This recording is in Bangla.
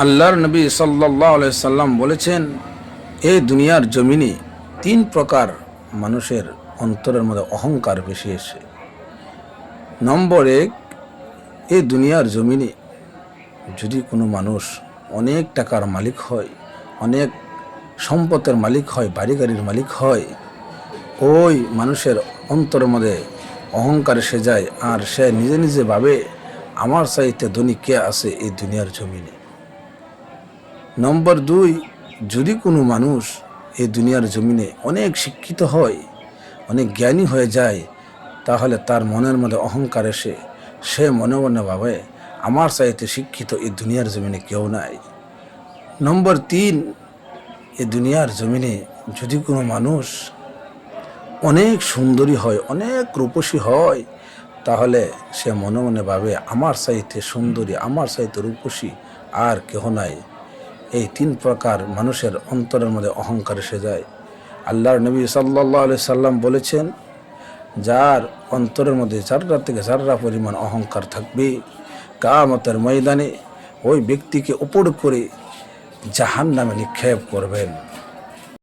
আল্লাহর নবী সাল্লাল্লাহু আলাইহি সাল্লাম বলেছেন, এই দুনিয়ার জমিনে তিন প্রকার মানুষের অন্তরের মধ্যে অহংকার বেশি এসে। নম্বর এক, এই দুনিয়ার জমিনে যদি কোনো মানুষ অনেক টাকার মালিক হয়, অনেক সম্পদের মালিক হয়, বাড়ি গাড়ির মালিক হয়, ওই মানুষের অন্তরের মধ্যে অহংকার এসে যায়, আর সে নিজে নিজে ভাবে আমার চাইতে ধনী কে আছে এই দুনিয়ার জমিনে। নম্বর দুই, যদি কোনো মানুষ এই দুনিয়ার জমিনে অনেক শিক্ষিত হয়, অনেক জ্ঞানী হয়ে যায়, তাহলে তার মনের মধ্যে অহংকার এসে সে মনে মনে ভাবে আমার চাইতে শিক্ষিত এই দুনিয়ার জমিনে কেউ নাই। নম্বর তিন, এই দুনিয়ার জমিনে যদি কোনো মানুষ অনেক সুন্দরী হয়, অনেক রূপসী হয়, তাহলে সে মনে মনে ভাবে আমার চাইতে সুন্দরী, আমার চাইতে রূপসী আর কেহ নাই। এই তিন প্রকার মানুষের অন্তরের মধ্যে অহংকার এসে যায়। আল্লাহর নবী সাল্লাল্লাহু আলাইহি সাল্লাম বলেছেন, যার অন্তরের মধ্যে যাররা থেকে যাররা পরিমাণ অহংকার থাকবে, কিয়ামতের ময়দানে ওই ব্যক্তিকে উপর করে জাহান্নামে নিক্ষেপ করবেন।